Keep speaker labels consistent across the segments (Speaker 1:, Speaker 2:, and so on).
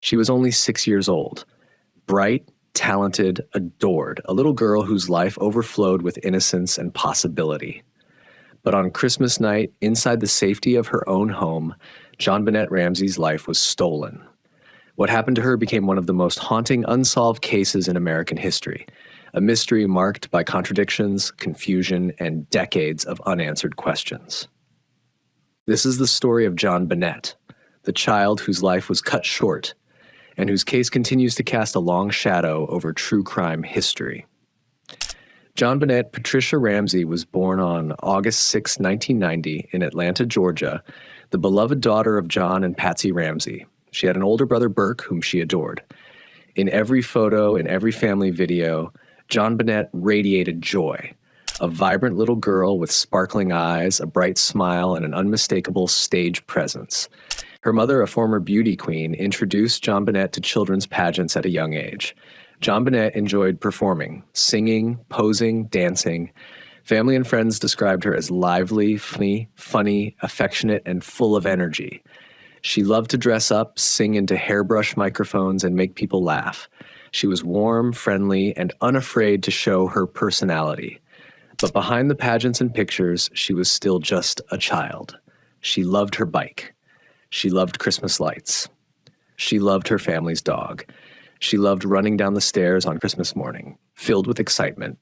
Speaker 1: She was only 6 years old, bright, talented, adored, a little girl whose life overflowed with innocence and possibility. But on Christmas night, inside the safety of her own home, JonBenét Ramsey's life was stolen. What happened to her became one of the most haunting unsolved cases in American history, a mystery marked by contradictions, confusion, and decades of unanswered questions. This is the story of JonBenét, the child whose life was cut short, and whose case continues to cast a long shadow over true crime history. JonBenét Patricia Ramsey was born on August 6, 1990, in Atlanta, Georgia, the beloved daughter of John and Patsy Ramsey. She had an older brother, Burke, whom she adored. In every photo, in every family video, JonBenét radiated joy, a vibrant little girl with sparkling eyes, a bright smile, and an unmistakable stage presence. Her mother, a former beauty queen, introduced JonBenét to children's pageants at a young age. JonBenét enjoyed performing, singing, posing, dancing. Family and friends described her as lively, funny, affectionate, and full of energy. She loved to dress up, sing into hairbrush microphones, and make people laugh. She was warm, friendly, and unafraid to show her personality. But behind the pageants and pictures, she was still just a child. She loved her bike. She loved Christmas lights. She loved her family's dog. She loved running down the stairs on Christmas morning, filled with excitement.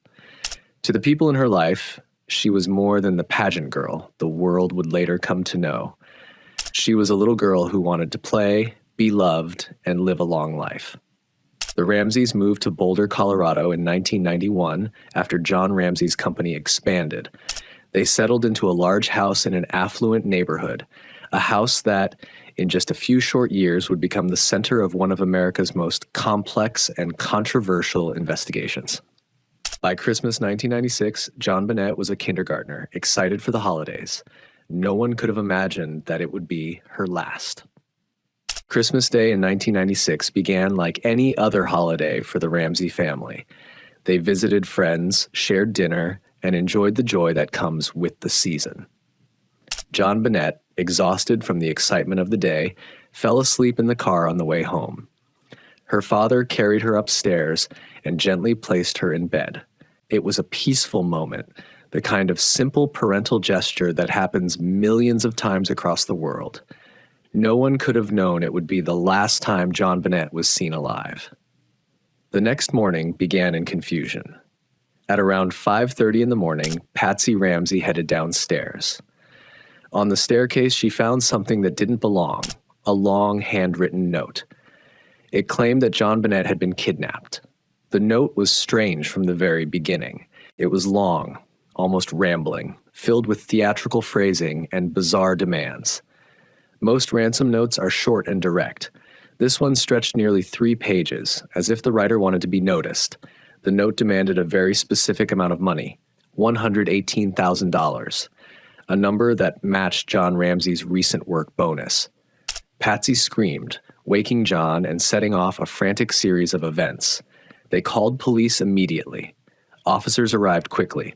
Speaker 1: To the people in her life, she was more than the pageant girl the world would later come to know. She was a little girl who wanted to play, be loved, and live a long life. The Ramseys moved to Boulder, Colorado in 1991 after John Ramsey's company expanded. They settled into a large house in an affluent neighborhood, a house that, in just a few short years, would become the center of one of America's most complex and controversial investigations. By Christmas 1996, JonBenét was a kindergartner, excited for the holidays. No one could have imagined that it would be her last. Christmas Day in 1996 began like any other holiday for the Ramsey family. They visited friends, shared dinner, and enjoyed the joy that comes with the season. JonBenét, exhausted from the excitement of the day, fell asleep in the car on the way home. Her father carried her upstairs and gently placed her in bed. It was a peaceful moment, the kind of simple parental gesture that happens millions of times across the world. No one could have known it would be the last time JonBenét was seen alive. The next morning began in confusion. At around 5:30 in the morning, Patsy Ramsey headed downstairs. On the staircase, she found something that didn't belong, a long handwritten note. It claimed that JonBenét had been kidnapped. The note was strange from the very beginning. It was long, almost rambling, filled with theatrical phrasing and bizarre demands. Most ransom notes are short and direct. This one stretched nearly 3 pages, as if the writer wanted to be noticed. The note demanded a very specific amount of money, $118,000. A number that matched John Ramsey's recent work bonus. Patsy screamed, waking John and setting off a frantic series of events. They called police immediately. Officers arrived quickly.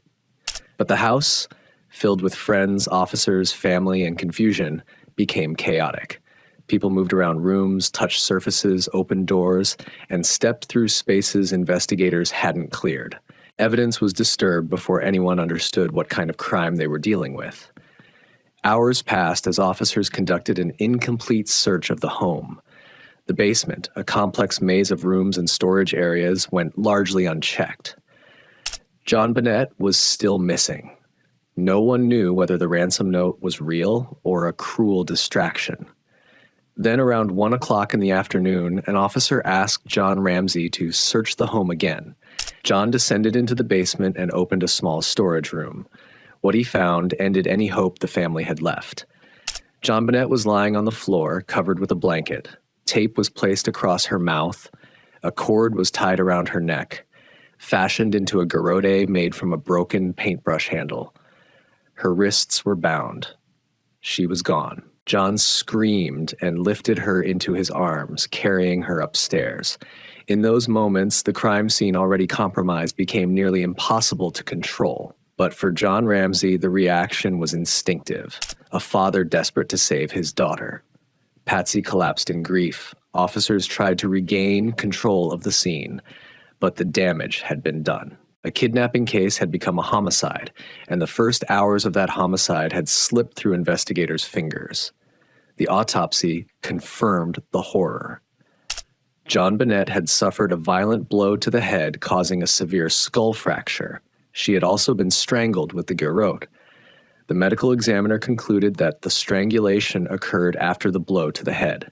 Speaker 1: But the house, filled with friends, officers, family, and confusion, became chaotic. People moved around rooms, touched surfaces, opened doors, and stepped through spaces investigators hadn't cleared. Evidence was disturbed before anyone understood what kind of crime they were dealing with. Hours passed as officers conducted an incomplete search of the home. The basement, a complex maze of rooms and storage areas, went largely unchecked. JonBenét was still missing. No one knew whether the ransom note was real or a cruel distraction. Then around 1 o'clock in the afternoon, an officer asked John Ramsey to search the home again. John descended into the basement and opened a small storage room. What he found ended any hope the family had left. JonBenét was lying on the floor, covered with a blanket. Tape was placed across her mouth. A cord was tied around her neck, fashioned into a garrote made from a broken paintbrush handle. Her wrists were bound. She was gone. John screamed and lifted her into his arms, carrying her upstairs. In those moments, the crime scene already compromised became nearly impossible to control. But for John Ramsey, the reaction was instinctive, a father desperate to save his daughter. Patsy collapsed in grief, officers tried to regain control of the scene, but the damage had been done. A kidnapping case had become a homicide, and the first hours of that homicide had slipped through investigators' fingers. The autopsy confirmed the horror. JonBenét had suffered a violent blow to the head, causing a severe skull fracture. She had also been strangled with the garrote. The medical examiner concluded that the strangulation occurred after the blow to the head.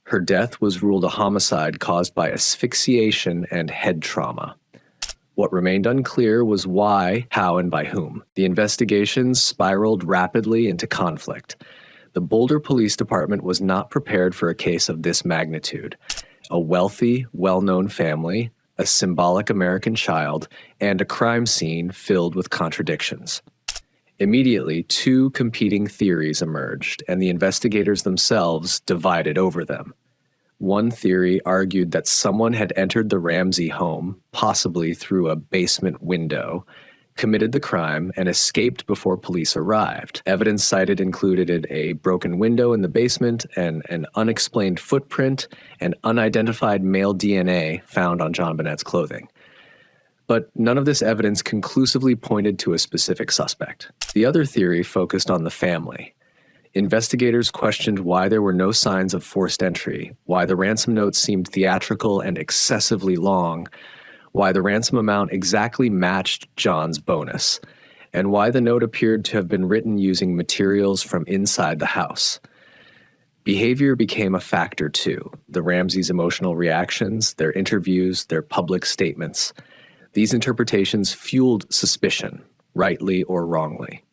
Speaker 1: Her death was ruled a homicide caused by asphyxiation and head trauma. What remained unclear was why, how, and by whom. The investigations spiraled rapidly into conflict. The Boulder Police Department was not prepared for a case of this magnitude. A wealthy, well-known family, a symbolic American child, and a crime scene filled with contradictions. Immediately, two competing theories emerged, and the investigators themselves divided over them. One theory argued that someone had entered the Ramsey home, possibly through a basement window, committed the crime, and escaped before police arrived. Evidence cited included a broken window in the basement and an unexplained footprint and unidentified male DNA found on JonBenét's clothing. But none of this evidence conclusively pointed to a specific suspect. The other theory focused on the family. Investigators questioned why there were no signs of forced entry, why the ransom note seemed theatrical and excessively long, why the ransom amount exactly matched John's bonus, and why the note appeared to have been written using materials from inside the house. Behavior became a factor too. The Ramseys' emotional reactions, their interviews, their public statements. These interpretations fueled suspicion, rightly or wrongly.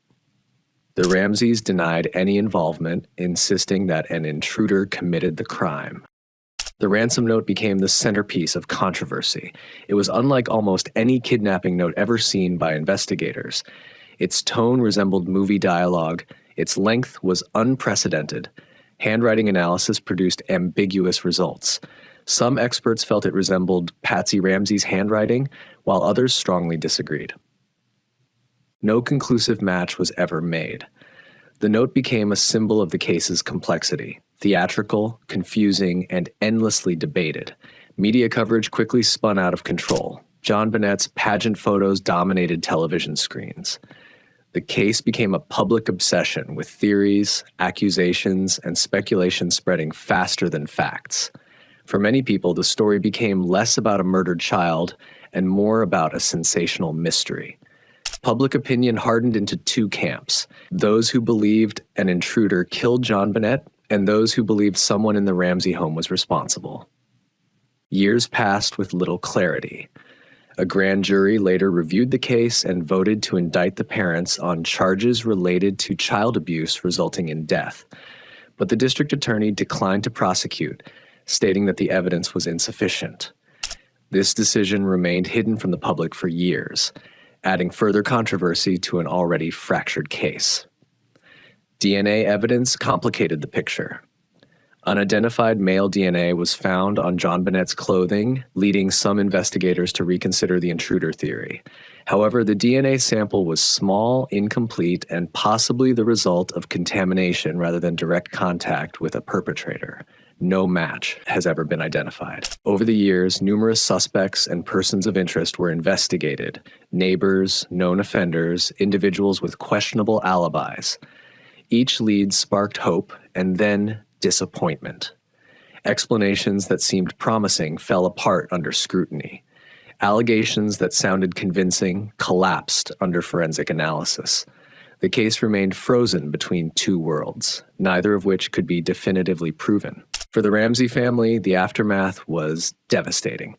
Speaker 1: The Ramseys denied any involvement, insisting that an intruder committed the crime. The ransom note became the centerpiece of controversy. It was unlike almost any kidnapping note ever seen by investigators. Its tone resembled movie dialogue. Its length was unprecedented. Handwriting analysis produced ambiguous results. Some experts felt it resembled Patsy Ramsey's handwriting, while others strongly disagreed. No conclusive match was ever made. The note became a symbol of the case's complexity, theatrical, confusing, and endlessly debated. Media coverage quickly spun out of control. JonBenét's pageant photos dominated television screens. The case became a public obsession, with theories, accusations, and speculation spreading faster than facts. For many people, the story became less about a murdered child and more about a sensational mystery. Public opinion hardened into two camps: those who believed an intruder killed JonBenét and those who believed someone in the Ramsey home was responsible. Years passed with little clarity. A grand jury later reviewed the case and voted to indict the parents on charges related to child abuse resulting in death. But the district attorney declined to prosecute, stating that the evidence was insufficient. This decision remained hidden from the public for years, adding further controversy to an already fractured case. DNA evidence complicated the picture. Unidentified male DNA was found on JonBenét's clothing, leading some investigators to reconsider the intruder theory. However, the DNA sample was small, incomplete, and possibly the result of contamination rather than direct contact with a perpetrator. No match has ever been identified. Over the years, numerous suspects and persons of interest were investigated: neighbors, known offenders, individuals with questionable alibis. Each lead sparked hope and then disappointment. Explanations that seemed promising fell apart under scrutiny. Allegations that sounded convincing collapsed under forensic analysis. The case remained frozen between two worlds, neither of which could be definitively proven. For the Ramsey family, the aftermath was devastating.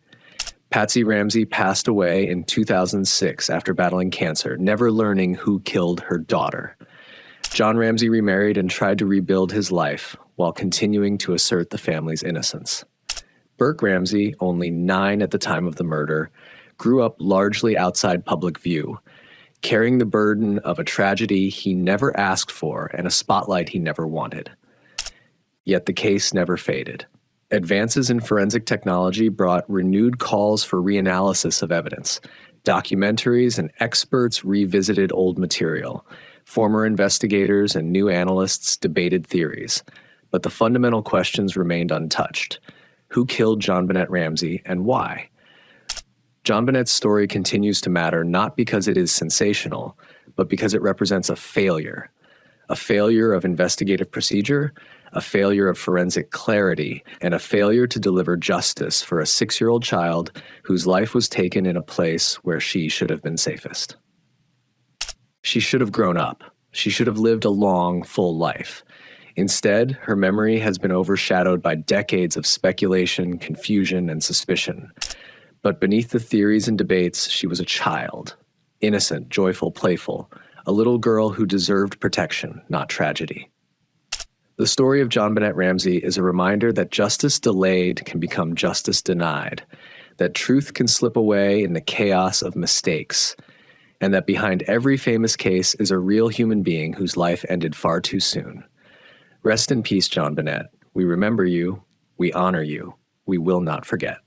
Speaker 1: Patsy Ramsey passed away in 2006 after battling cancer, never learning who killed her daughter. John Ramsey remarried and tried to rebuild his life while continuing to assert the family's innocence. Burke Ramsey, only 9 at the time of the murder, grew up largely outside public view, carrying the burden of a tragedy he never asked for and a spotlight he never wanted. Yet the case never faded. Advances in forensic technology brought renewed calls for reanalysis of evidence. Documentaries and experts revisited old material. Former investigators and new analysts debated theories. But the fundamental questions remained untouched. Who killed JonBenét Ramsey and why? JonBenét's story continues to matter not because it is sensational, but because it represents a failure of investigative procedure, a failure of forensic clarity, and a failure to deliver justice for a 6-year-old child whose life was taken in a place where she should have been safest. She should have grown up. She should have lived a long, full life. Instead, her memory has been overshadowed by decades of speculation, confusion, and suspicion. But beneath the theories and debates, she was a child, innocent, joyful, playful, a little girl who deserved protection, not tragedy. The story of JonBenét Ramsey is a reminder that justice delayed can become justice denied, that truth can slip away in the chaos of mistakes, and that behind every famous case is a real human being whose life ended far too soon. Rest in peace, JonBenét. We remember you. We honor you. We will not forget.